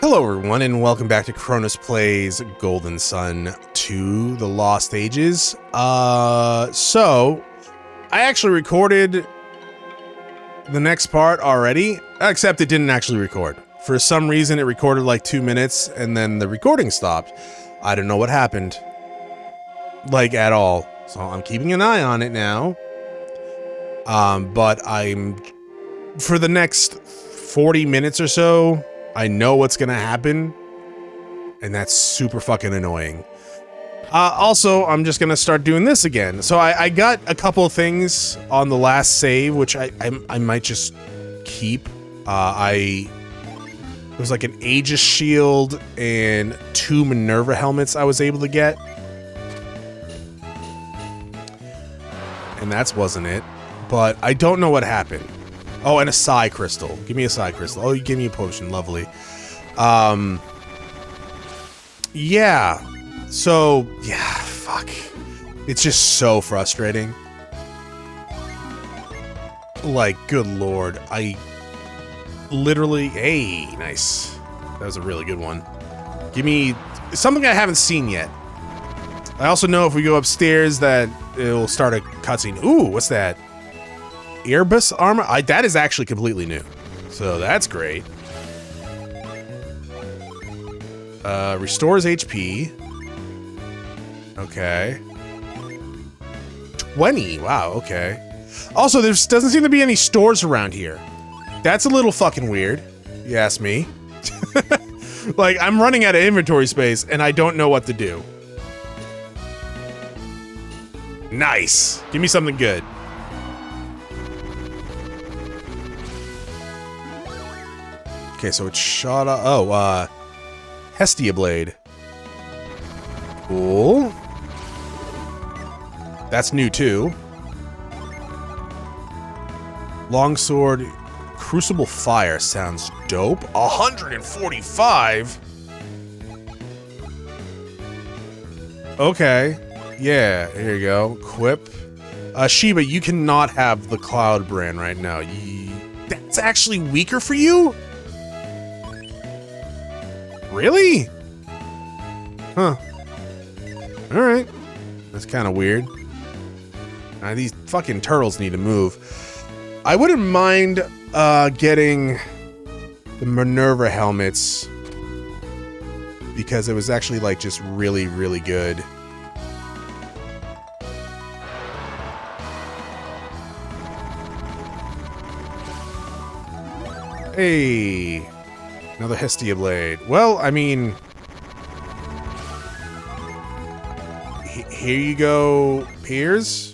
Hello everyone and welcome back to Chronos Plays Golden Sun 2 The Lost Ages. So I actually recorded the next part already, except it didn't actually record. For some reason it recorded like 2 minutes and then the recording stopped. I don't know what happened. Like at all. So I'm keeping an eye on it now. But for the next 40 minutes or so, I know what's gonna happen, and that's super fucking annoying. Also, I'm just gonna start doing this again. So I got a couple of things on the last save, which I might just keep. It was like an Aegis shield and 2 Minerva helmets I was able to get. And that wasn't it. But I don't know what happened. Oh, and a psi crystal. Give me a psi crystal. Oh, you gave me a potion. Lovely. Yeah. So, yeah, fuck. It's just so frustrating. Like, good lord. I literally... Hey, nice. That was a really good one. Give me something I haven't seen yet. I also know if we go upstairs that it'll start a cutscene. Ooh, what's that? Airbus armor? That is actually completely new. So that's great. Restores HP. Okay. 20. Wow, okay. Also, there doesn't seem to be any stores around here. That's a little fucking weird. You ask me. Like, I'm running out of inventory space and I don't know what to do. Nice. Give me something good. Okay, so it's shot up. Oh, Hestia Blade. Cool. That's new too. Longsword Crucible Fire sounds dope. 145? Okay. Yeah, here you go. Equip. Shiva, you cannot have the Cloud brand right now. That's actually weaker for you? Really? Huh. Alright. That's kind of weird. These fucking turtles need to move. I wouldn't mind getting the Minerva helmets because it was actually like just really, really good. Hey. Another Hestia Blade. Well, I mean... Here you go, Piers.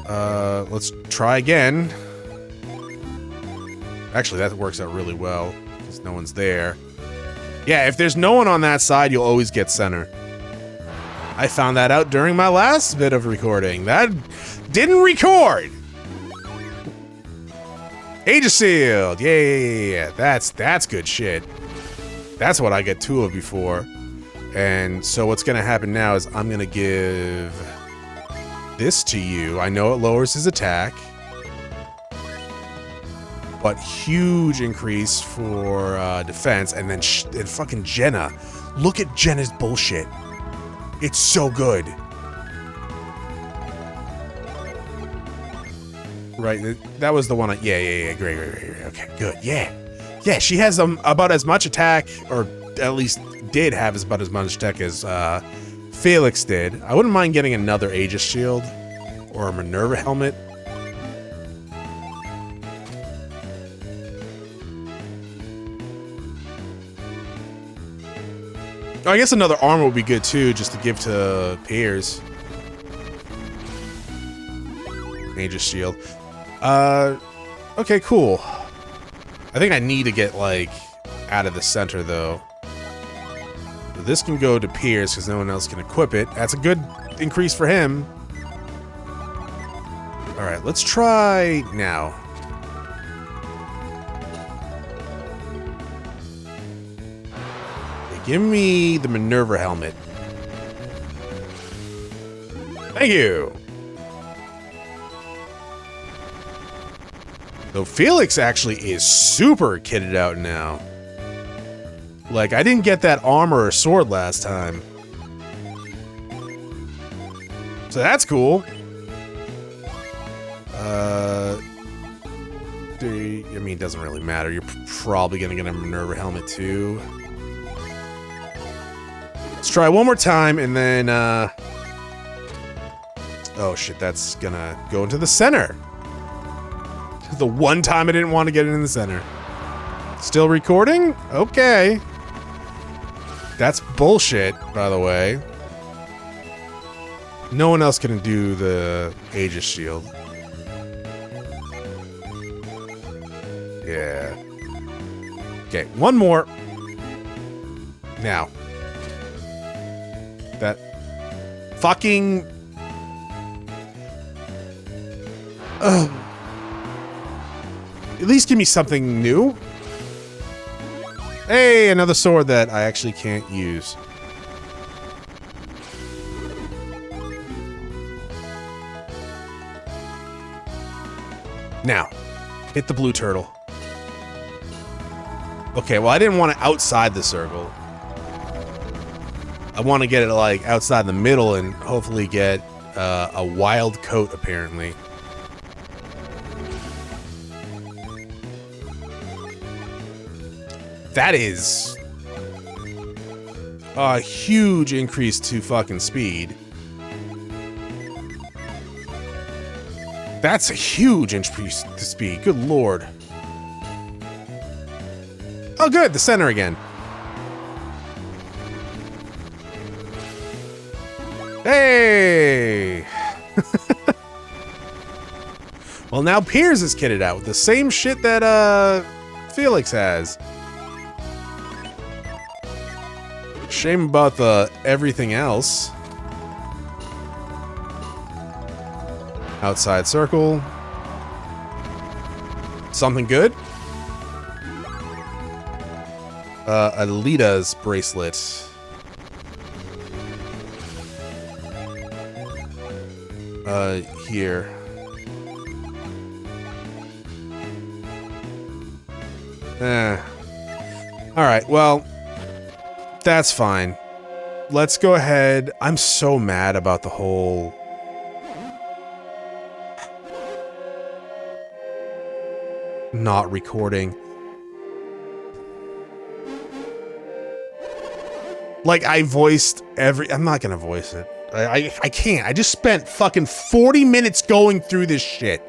Let's try again. Actually, that works out really well, because no one's there. Yeah, if there's no one on that side, you'll always get center. I found that out during my last bit of recording. That didn't record! Aegis Shield! Yeah. That's good shit. That's what I get 2 of before. And so what's gonna happen now is I'm gonna give this to you. I know it lowers his attack. But huge increase for defense. And then and fucking Jenna. Look at Jenna's bullshit. It's so good. Right, that was the one. Yeah, great. Okay, good. Yeah. She has about as much attack, or at least did have about as much attack as Felix did. I wouldn't mind getting another Aegis shield or a Minerva helmet. Oh, I guess another armor would be good too, just to give to Piers. Aegis shield. Okay, cool. I think I need to get, like, out of the center, though. This can go to Piers, because no one else can equip it. That's a good increase for him. Alright, let's try now. Okay, give me the Minerva helmet. Thank you! Though Felix actually is super kitted out now. Like, I didn't get that armor or sword last time. So that's cool. I mean, it doesn't really matter. You're probably gonna get a Minerva helmet too. Let's try one more time and then, oh shit, that's gonna go into the center. The one time I didn't want to get it in the center. Still recording? Okay. That's bullshit, by the way. No one else can do the Aegis shield. Yeah. Okay, one more. Now. That fucking... Ugh. At least give me something new. Hey, another sword that I actually can't use. Now, hit the blue turtle. Okay, well, I didn't want it outside the circle. I want to get it, like, outside the middle and hopefully get a wild coat, apparently. That is a huge increase to fucking speed. That's a huge increase to speed. Good lord. Oh, good. The center again. Hey! Well, now Piers is kitted out with the same shit that, Felix has. Shame about the everything else. Outside circle. Something good? Alita's bracelet. Here. Alright, well, that's fine. Let's go ahead. I'm so mad about the whole... not recording. Like, I voiced every... I'm not gonna voice it. I can't. I just spent fucking 40 minutes going through this shit.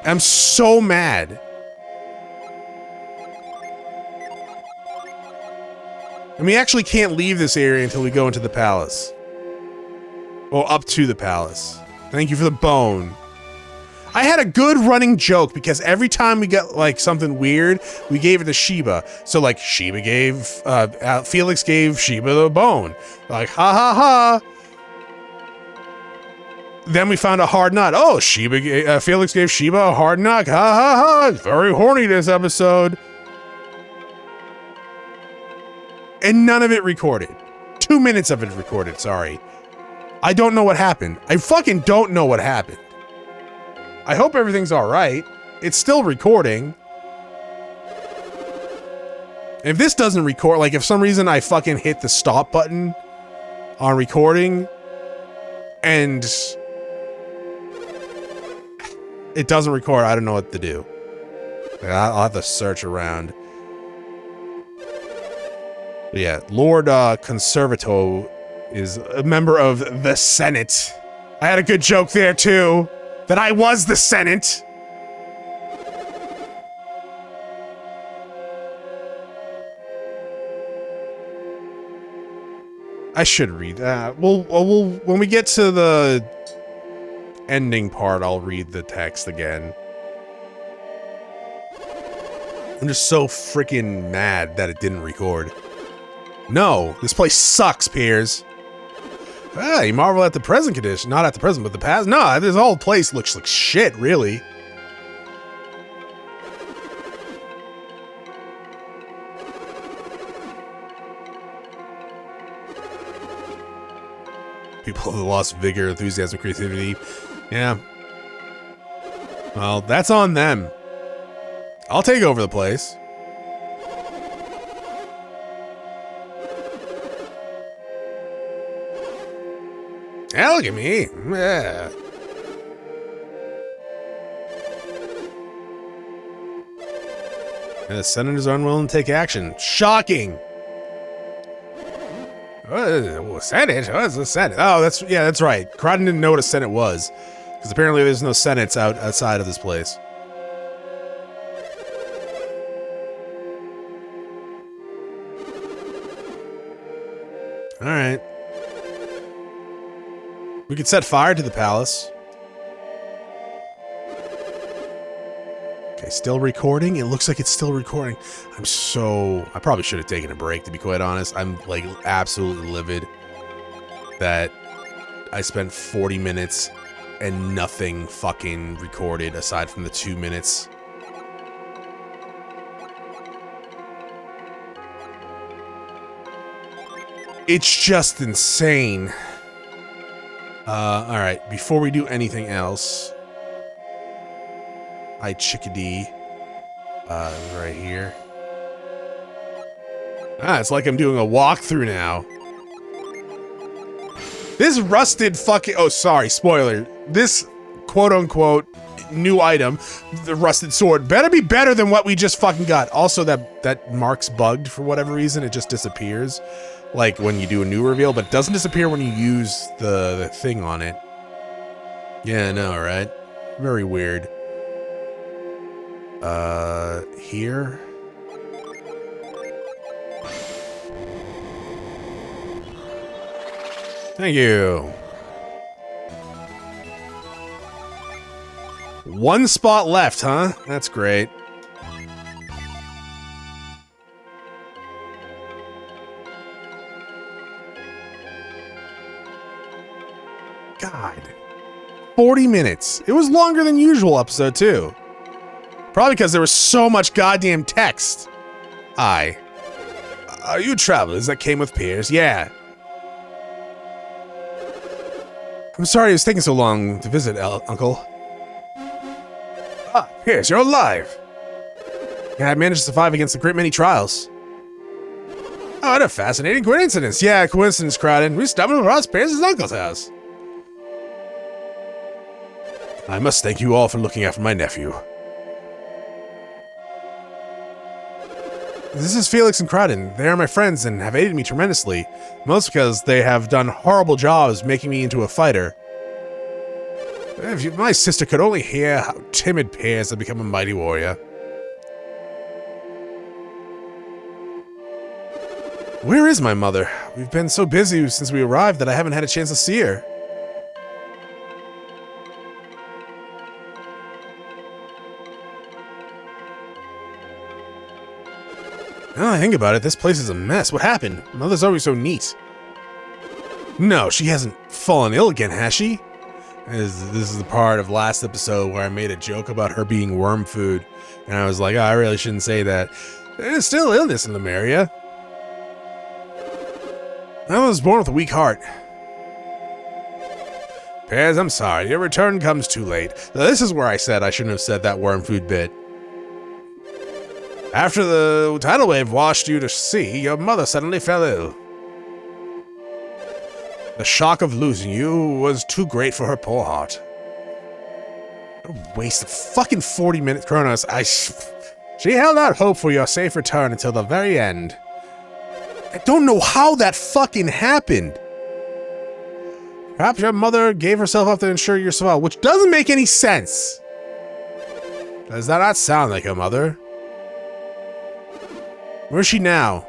I'm so mad. And we actually can't leave this area until we go into the palace. Well, up to the palace. Thank you for the bone. I had a good running joke because every time we got like something weird, we gave it to Sheba. So like Sheba gave, Felix gave Sheba the bone. Like, ha ha ha. Then we found a hard nut. Oh, Felix gave Sheba a hard nut. Ha ha ha. It's very horny this episode. And none of it recorded. 2 minutes of it recorded, sorry. I don't know what happened. I fucking don't know what happened. I hope everything's alright. It's still recording. If this doesn't record, like if some reason I fucking hit the stop button on recording and it doesn't record, I don't know what to do. I'll have to search around. But yeah, Lord Conservato is a member of the Senate. I had a good joke there too. That I was the Senate. I should read that. We'll when we get to the ending part, I'll read the text again. I'm just so freaking mad that it didn't record. No, this place sucks, Piers. Ah, you marvel at the present condition. Not at the present, but the past. No, this whole place looks like shit, really. People have lost vigor, enthusiasm, creativity. Yeah. Well, that's on them. I'll take over the place. Alchemy? Yeah. And the senators are unwilling to take action. Shocking! Senate? What's the Senate? Oh, that's right. Croydon didn't know what a Senate was. Because apparently there's no Senates outside of this place. Alright. We could set fire to the palace. Okay, still recording? It looks like it's still recording. I probably should have taken a break, to be quite honest. I'm, like, absolutely livid that I spent 40 minutes and nothing fucking recorded aside from the 2 minutes. It's just insane. Alright, before we do anything else, hi chickadee, right here. It's like I'm doing a walkthrough now. This rusted fucking, oh sorry, spoiler, this quote-unquote new item, the rusted sword, better be better than what we just fucking got. Also, that mark's bugged for whatever reason, it just disappears. Like when you do a new reveal, but it doesn't disappear when you use the thing on it. Yeah, I know, right? Very weird. Here? Thank you. One spot left, huh? That's great. God. 40 minutes. It was longer than usual episode, too. Probably because there was so much goddamn text. Are you travelers that came with Piers? Yeah. I'm sorry it was taking so long to visit, Uncle. Piers, you're alive. Yeah, I managed to survive against a great many trials. Oh, what a fascinating coincidence. Yeah, coincidence, Croydon. We stumbled across Piers' uncle's house. I must thank you all for looking after my nephew. This is Felix and Croydon. They are my friends and have aided me tremendously, most because they have done horrible jobs making me into a fighter. If my sister could only hear how timid Piers had become a mighty warrior. Where is my mother? We've been so busy since we arrived that I haven't had a chance to see her. Now I think about it, this place is a mess. What happened? Mother's always so neat. No, she hasn't fallen ill again, has she? This is the part of last episode where I made a joke about her being worm food. And I was like, oh, I really shouldn't say that. There's still illness in Lemuria. I was born with a weak heart. Piers, I'm sorry. Your return comes too late. Now, this is where I said I shouldn't have said that worm food bit. After the tidal wave washed you to sea, your mother suddenly fell ill. The shock of losing you was too great for her poor heart. What a waste of fucking 40 minutes, Chronos. She held out hope for your safe return until the very end. I don't know how that fucking happened. Perhaps your mother gave herself up to ensure your survival, which doesn't make any sense. Does that not sound like her mother? Where's she now?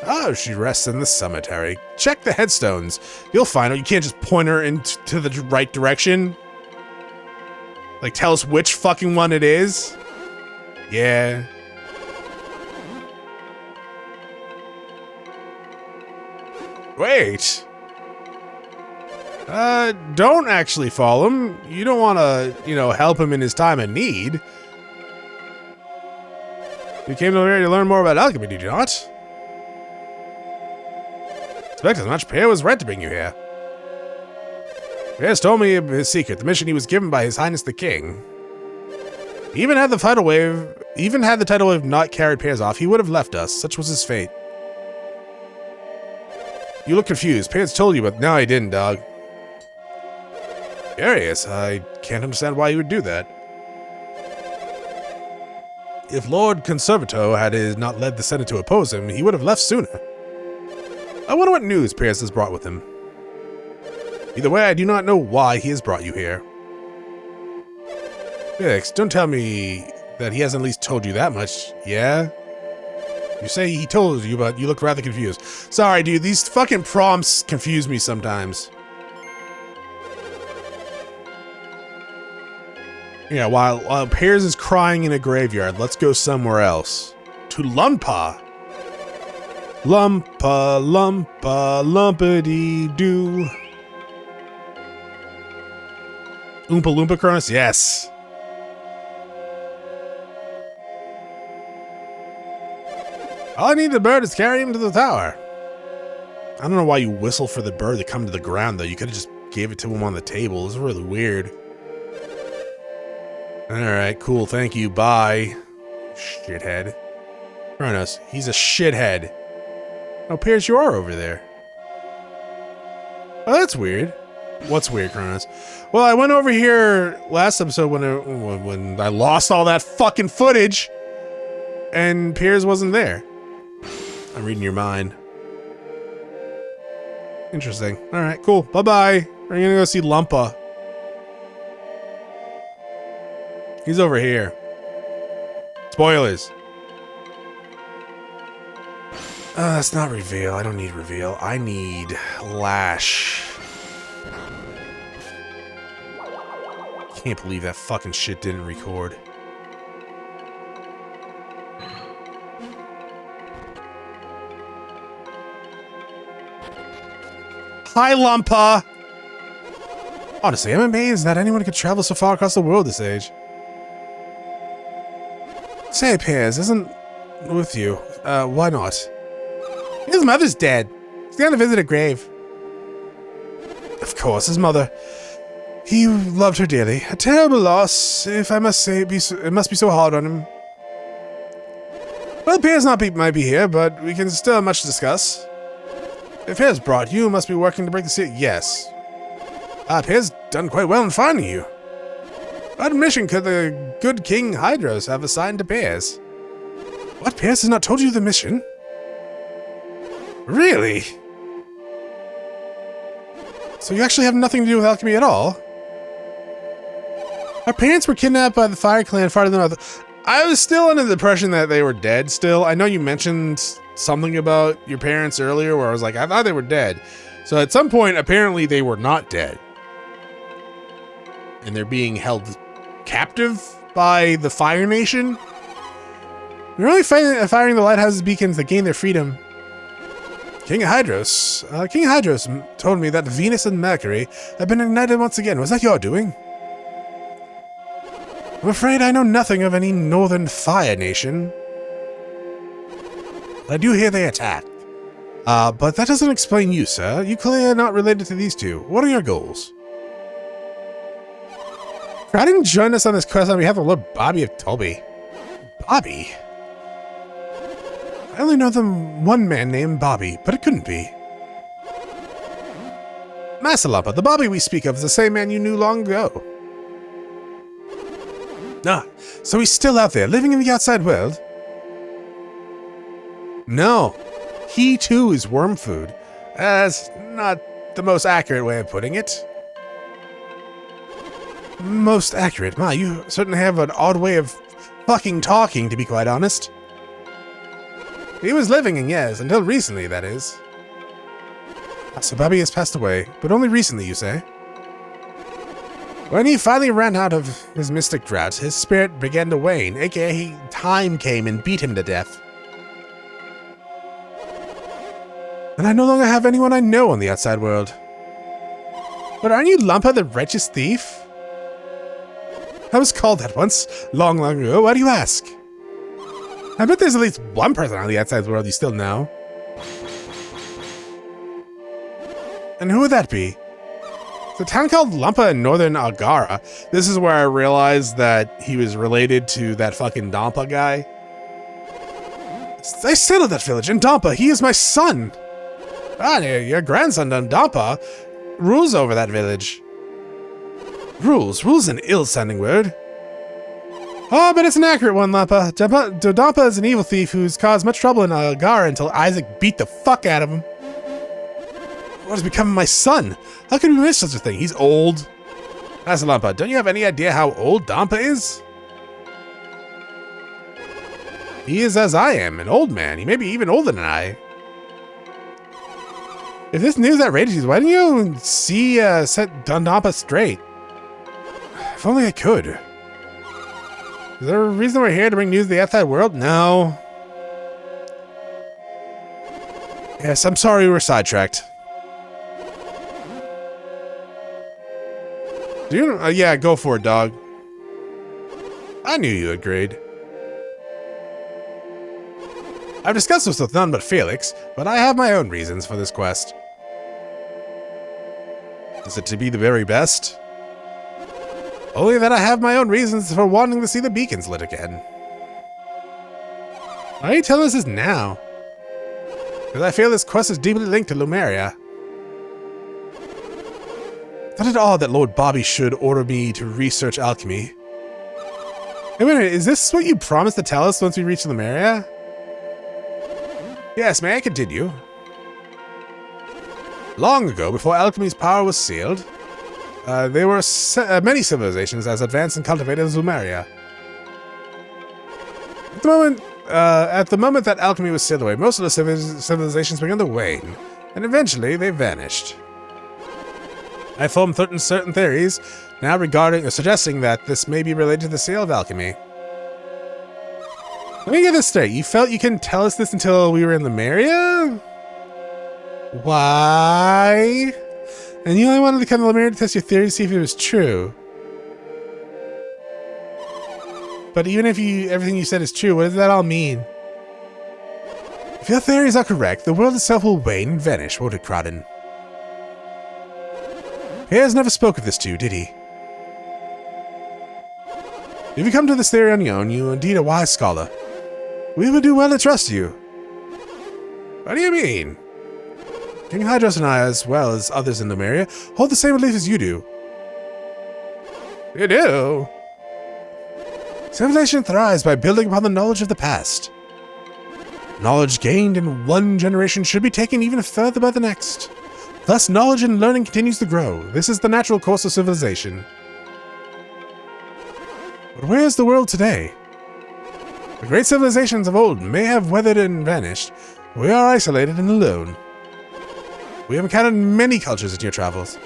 Oh, she rests in the cemetery. Check the headstones. You'll find her. You can't just point her into the right direction. Like, tell us which fucking one it is. Yeah. Wait. Don't actually follow him. You don't want to, help him in his time of need. You came over here to learn more about alchemy, did you not? Expect as much. Piers was right to bring you here. Piers told me his secret, the mission he was given by His Highness the King. Even had the tidal wave not carried Piers off, he would have left us. Such was his fate. You look confused. Piers told you, but no, he didn't, dog. Curious. I can't understand why he would do that. If Lord Conservator had not led the Senate to oppose him, he would have left sooner. I wonder what news Piers has brought with him. Either way, I do not know why he has brought you here. Felix, don't tell me that he hasn't at least told you that much, yeah? You say he told you, but you look rather confused. Sorry, dude, these fucking prompts confuse me sometimes. Yeah, while Piers is crying in a graveyard, let's go somewhere else. To Lunpa. Lumpa, lumpa, lumpity-doo. Oompa Loompa Chronos? Yes. All I need the bird is to carry him to the tower. I don't know why you whistle for the bird to come to the ground, though. You could have just gave it to him on the table. It's really weird. Alright, cool. Thank you. Bye. Shithead. Chronos, he's a shithead. Oh, Piers, you are over there. Oh, that's weird. What's weird, Chronos? Well, I went over here last episode when I lost all that fucking footage, and Piers wasn't there. I'm reading your mind. Interesting. Alright, cool. Bye-bye. We're gonna go see Lunpa. He's over here. Spoilers. That's not reveal. I don't need reveal. I need Lash. Can't believe that fucking shit didn't record. Hi, Lunpa! Honestly, I'm amazed that anyone could travel so far across the world this age. Say, Piers isn't with you. Why not? His mother's dead. He's gonna visit a grave. Of course, his mother. He loved her dearly. A terrible loss, if I must say, it must be so hard on him. Well, Piers might be here, but we can still have much to discuss. If Piers brought you, must be working to break the seal. Yes. Piers done quite well in finding you. What mission could the good King Hydros have assigned to Piers? What? Piers has not told you the mission? Really? So you actually have nothing to do with alchemy at all? Our parents were kidnapped by the Fire Clan farther north. I was still under the impression that they were dead still. I know you mentioned something about your parents earlier where I was like, I thought they were dead. So at some point, apparently they were not dead. And they're being held captive by the Fire Nation? They're only firing the lighthouse's beacons to gain their freedom. King Hydros told me that Venus and Mercury have been ignited once again. Was that your doing? I'm afraid I know nothing of any northern fire nation. I do hear they attacked. But that doesn't explain you, sir. You clearly are not related to these two. What are your goals? Why didn't join us on this quest on behalf of Lord Bobby of Tolby? Bobby? I only know them one man named Bobby, but it couldn't be. Master Lunpa, the Bobby we speak of is the same man you knew long ago. Ah, so he's still out there, living in the outside world? No, he too is worm food. That's not the most accurate way of putting it. Most accurate? My, you certainly have an odd way of fucking talking, to be quite honest. He was living in, yes, until recently, that is. So Bobby has passed away, but only recently, you say? When he finally ran out of his mystic drought, his spirit began to wane, aka time came and beat him to death. And I no longer have anyone I know in the outside world. But aren't you Lunpa the righteous thief? I was called that once, long, long ago. Why do you ask? I bet there's at least one person on the outside world you still know. And who would that be? The town called Lunpa in northern Algara. This is where I realized that he was related to that fucking Dampa guy. I settled that village in Dampa. He is my son. Ah, your grandson Dampa rules over that village. Rules is an ill-sounding word. Oh, but it's an accurate one, Lunpa. Dampa is an evil thief who's caused much trouble in Algara until Isaac beat the fuck out of him. What has become of my son? How could we miss such a thing? He's old. Master Lunpa, don't you have any idea how old Dampa is? He is as I am, an old man. He may be even older than I. If this news outrages you, why didn't you set Dampa straight? If only I could. Is there a reason we're here to bring news to the outside world? No. Yes, I'm sorry we were sidetracked. Do you, yeah, go for it, dog. I knew you agreed. I've discussed this with none but Felix, but I have my own reasons for this quest. Is it to be the very best? Only that I have my own reasons for wanting to see the beacons lit again. Why are you telling us this now? Because I feel this quest is deeply linked to Lemuria. Not at all that Lord Bobby should order me to research alchemy. Hey, wait a minute, is this what you promised to tell us once we reach Lemuria? Yes, may I continue? Long ago, before alchemy's power was sealed, there were many civilizations as advanced and cultivated as Lemuria. At the moment that alchemy was sealed away, most of the civilizations began to wane, and eventually they vanished. I formed certain theories now suggesting that this may be related to the sale of alchemy. Let me get this straight. You felt you couldn't tell us this until we were in Lemuria? Why? And you only wanted to come to Lemuria to test your theory to see if it was true. But even if everything you said is true, what does that all mean? If your theories are correct, the world itself will wane and vanish, won't it, Crodden? Piers never spoke of this to you, did he? If you come to this theory on your own, you are indeed a wise scholar. We would do well to trust you. What do you mean? King Hydros and I, as well as others in Lemuria, hold the same belief as you do. You do? Civilization thrives by building upon the knowledge of the past. Knowledge gained in one generation should be taken even further by the next. Thus, knowledge and learning continues to grow. This is the natural course of civilization. But where is the world today? The great civilizations of old may have weathered and vanished. We are isolated and alone. We have encountered many cultures in your travels.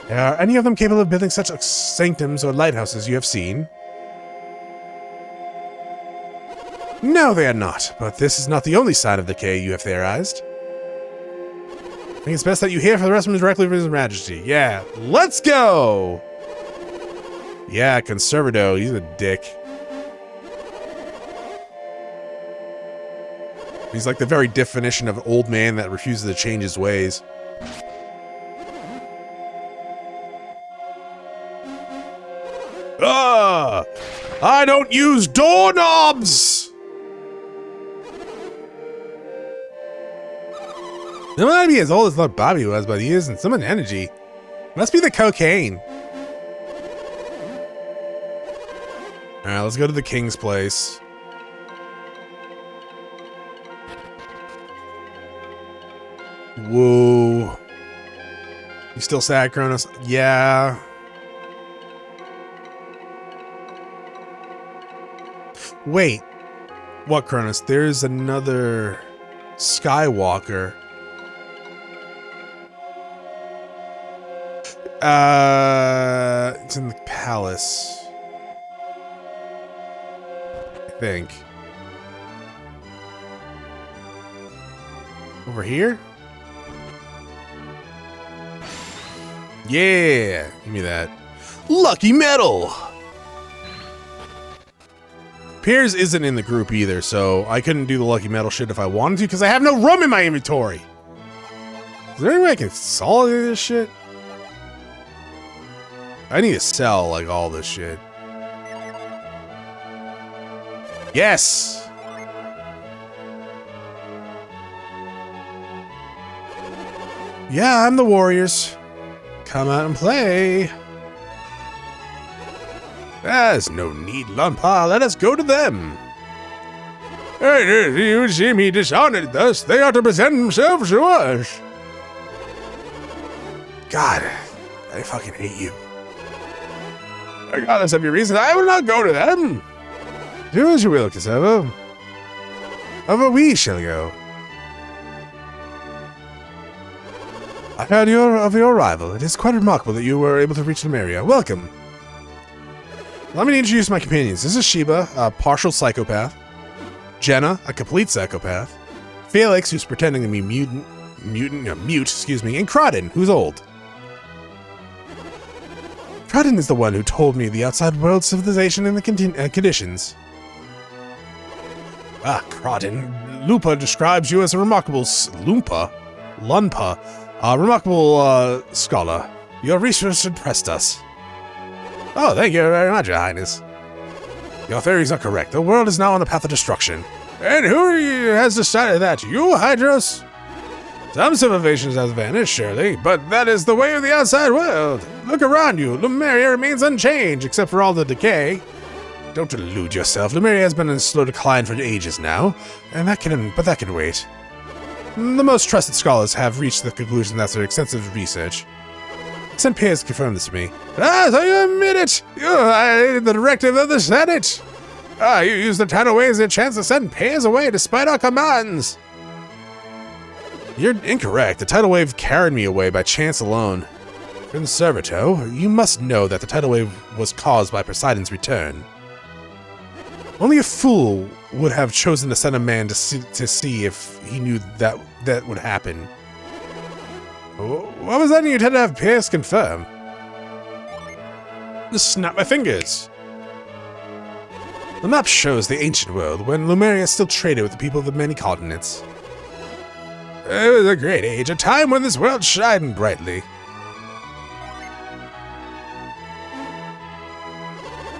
Are any of them capable of building such sanctums or lighthouses you have seen? No, they are not, but this is not the only sign of decay you have theorized. I think it's best that you hear from the rest of them directly from His Majesty. Yeah, let's go! Yeah, Conservado, he's a dick. He's like the very definition of old man that refuses to change his ways. I don't use doorknobs! He might be as old as Lord Bobby was, but he is in some energy. Must be the cocaine. Alright, let's go to the king's place. Whoa. You still sad, Chronos? Yeah. Wait. What, Chronos? There's another Skywalker. It's in the palace. I think. Over here? Yeah! Give me that. Lucky medal! Piers isn't in the group either, so I couldn't do the lucky medal shit if I wanted to, because I have no room in my inventory! Is there any way I can consolidate this shit? I need to sell, like, all this shit. Yes! Yeah, I'm the Warriors. Come out and play. There's no need, Lunpa. Let us go to them. Hey, you see me dishonored thus. They ought to present themselves to us. God, I fucking hate you. Regardless of your reason, I will not go to them. Do as you will, Cassava. Over we shall go. I heard of your arrival. It is quite remarkable that you were able to reach Lemuria. Welcome. Let me introduce my companions. This is Sheba, a partial psychopath. Jenna, a complete psychopath. Felix, who's pretending to be mute, and Crodden, who's old. Crodden is the one who told me the outside world civilization and the conditions. Ah, Crodden. Lunpa describes you as a remarkable Lunpa, a remarkable scholar. Your research impressed us. Oh, thank you very much, Your Highness. Your theories are correct. The world is now on the path of destruction. And who has decided that? You, Hydros? Some civilizations have vanished, surely, but that is the way of the outside world. Look around you. Lemuria remains unchanged, except for all the decay. Don't delude yourself. Lemuria has been in slow decline for ages now, and that can wait. The most trusted scholars have reached the conclusion that through extensive research. St. Piers confirmed this to me. Ah, so you admit it! You're the directive of the Senate! Ah, you used the tidal waves as a chance to send Piers away despite our commands! You're incorrect. The tidal wave carried me away by chance alone. Conservato, you must know that the tidal wave was caused by Poseidon's return. Only a fool would have chosen to send a man to see if he knew that would happen. What was that you intended to have Piers confirm? Just snap my fingers. The map shows the ancient world, when Lemuria still traded with the people of the many continents. It was a great age, a time when this world shined brightly.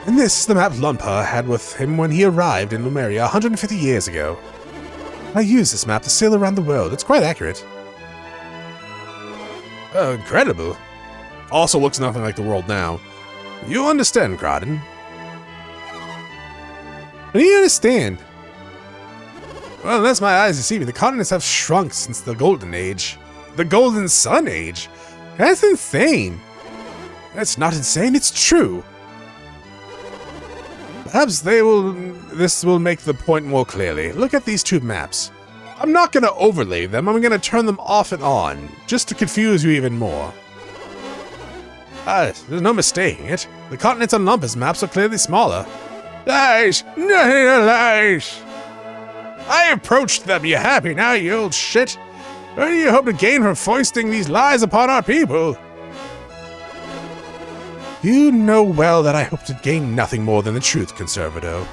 And this is the map Lunpa had with him when he arrived in Lemuria 150 years ago. I used this map to sail around the world. It's quite accurate. Oh, incredible. Also looks nothing like the world now. You understand, Crodden? What do you understand? Well, unless my eyes deceive me, the continents have shrunk since the Golden Age. The Golden Sun Age? That's insane. That's not insane, it's true. Perhaps this will make the point more clearly. Look at these two maps. I'm not going to overlay them, I'm going to turn them off and on, just to confuse you even more. There's no mistaking it. The continents on Lumpa's maps are clearly smaller. Lies! Nothing but lies! I approached them, you happy now, you old shit? What do you hope to gain from foisting these lies upon our people? You know well that I hope to gain nothing more than the truth, Conservato.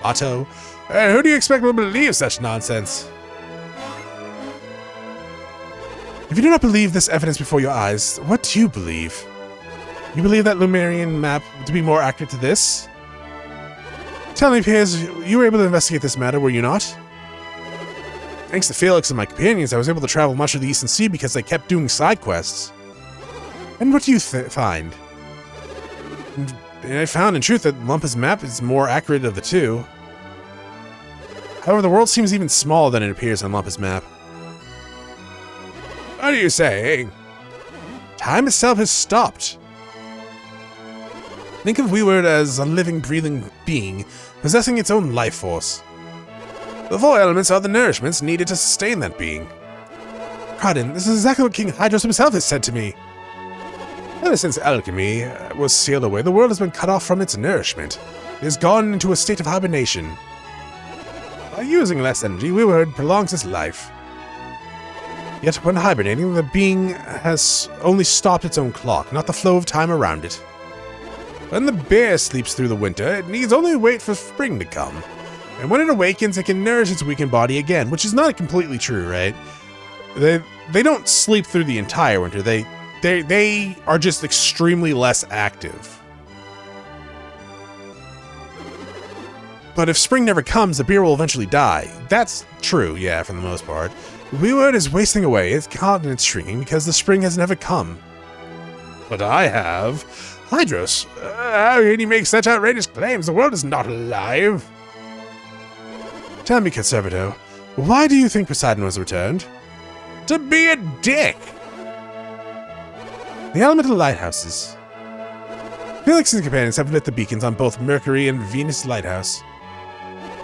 Otto, who do you expect will believe such nonsense? If you do not believe this evidence before your eyes, what do you believe? You believe that Lemurian map to be more accurate to this? Tell me, Piers, you were able to investigate this matter, were you not? Thanks to Felix and my companions, I was able to travel much of the Eastern Sea because they kept doing side quests. And what do you find? And I found, in truth, that Lumpa's map is more accurate of the two. However, the world seems even smaller than it appears on Lumpa's map. What are you saying? Time itself has stopped. Think of we were as a living, breathing being, possessing its own life force. The four elements are the nourishments needed to sustain that being. Crodden, this is exactly what King Hydros himself has said to me. Ever since Alchemy was sealed away, the world has been cut off from its nourishment. It has gone into a state of hibernation. By using less energy, we were prolongs its life. Yet when hibernating, the being has only stopped its own clock, not the flow of time around it. When the bear sleeps through the winter, it needs only wait for spring to come. And when it awakens, it can nourish its weakened body again, which is not completely true, right? They don't sleep through the entire winter. They They are just extremely less active. But if spring never comes, the beer will eventually die. That's true, yeah, for the most part. The world is wasting away, its continent's shrinking because the spring has never come. But I have. Hydros, how can you make such outrageous claims? The world is not alive. Tell me, Conservato, why do you think Poseidon was returned? To be a dick! The elemental lighthouses. Felix and companions have lit the beacons on both Mercury and Venus Lighthouse.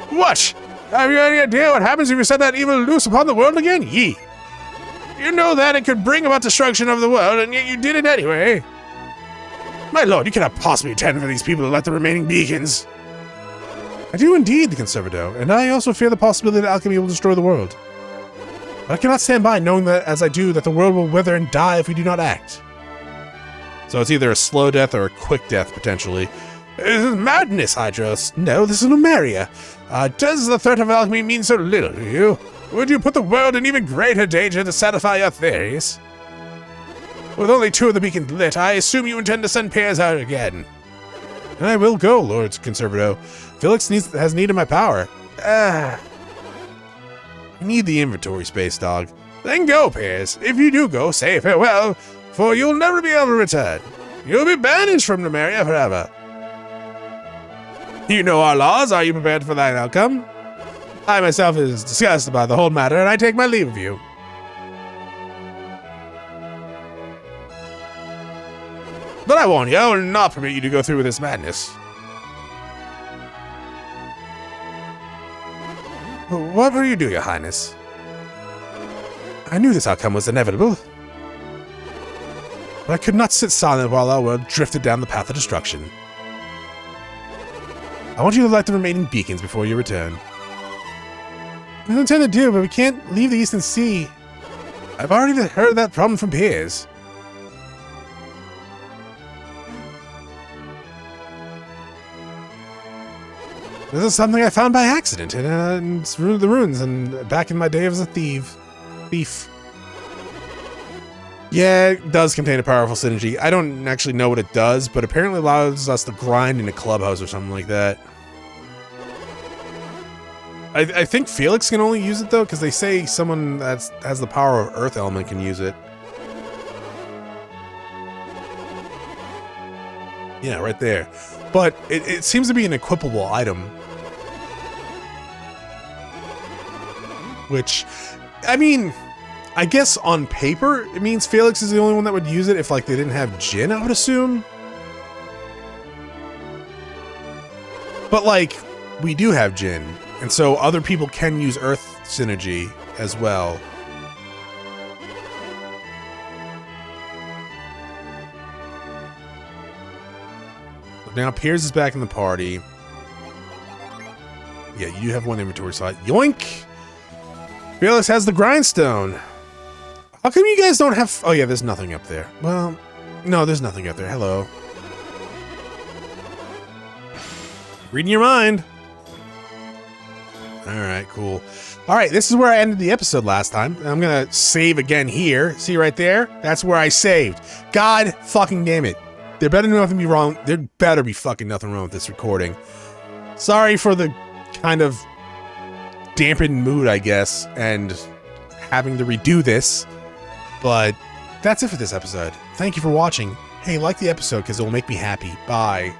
What? Have you any idea what happens if you set that evil loose upon the world again? Ye! You know that it could bring about destruction of the world, and yet you did it anyway. My lord, you cannot possibly intend for these people to light the remaining beacons. I do indeed, the Conservato, and I also fear the possibility that alchemy will destroy the world. But I cannot stand by knowing that, as I do, that the world will wither and die if we do not act. So it's either a slow death or a quick death, potentially. This is madness, Hydros. No, this is Lemuria. Does the threat of alchemy mean so little to you? Would you put the world in even greater danger to satisfy your theories? With only 2 of the beacons lit, I assume you intend to send Piers out again. And I will go, Lord Conservato. Felix has need of my power. I need the inventory space, dog. Then go, Piers. If you do go, say farewell, for you'll never be able to return. You'll be banished from Lemuria forever. You know our laws. Are you prepared for that outcome? I myself is disgusted by the whole matter, and I take my leave of you. But I warn you, I will not permit you to go through with this madness. What will you do, Your Highness? I knew this outcome was inevitable. But I could not sit silent while our world drifted down the path of destruction. I want you to light the remaining beacons before you return. I don't intend to do, but we can't leave the Eastern Sea. I've already heard that problem from Piers. This is something I found by accident in the ruins, and back in my day as a thief. Yeah, it does contain a powerful synergy. I don't actually know what it does, but apparently allows us to grind in a clubhouse or something like that. I think Felix can only use it, though, because they say someone that has the power of Earth Element can use it. Yeah, right there. But it seems to be an equipable item. Which, I mean, I guess on paper, it means Felix is the only one that would use it if, like, they didn't have Jin, I would assume. But, like, we do have Jin. And so other people can use Earth synergy as well. Now Piers is back in the party. Yeah, you have 1 inventory slot. Yoink! Felix has the grindstone. How come you guys don't have... Oh yeah, there's nothing up there. Well, no, there's nothing up there. Hello. Reading your mind. Alright, cool. Alright, this is where I ended the episode last time. I'm gonna save again here. See right there? That's where I saved. God fucking damn it. There better nothing be wrong. There better be fucking nothing wrong with this recording. Sorry for the kind of dampened mood, I guess, and having to redo this. But that's it for this episode. Thank you for watching. Hey, like the episode because it will make me happy. Bye.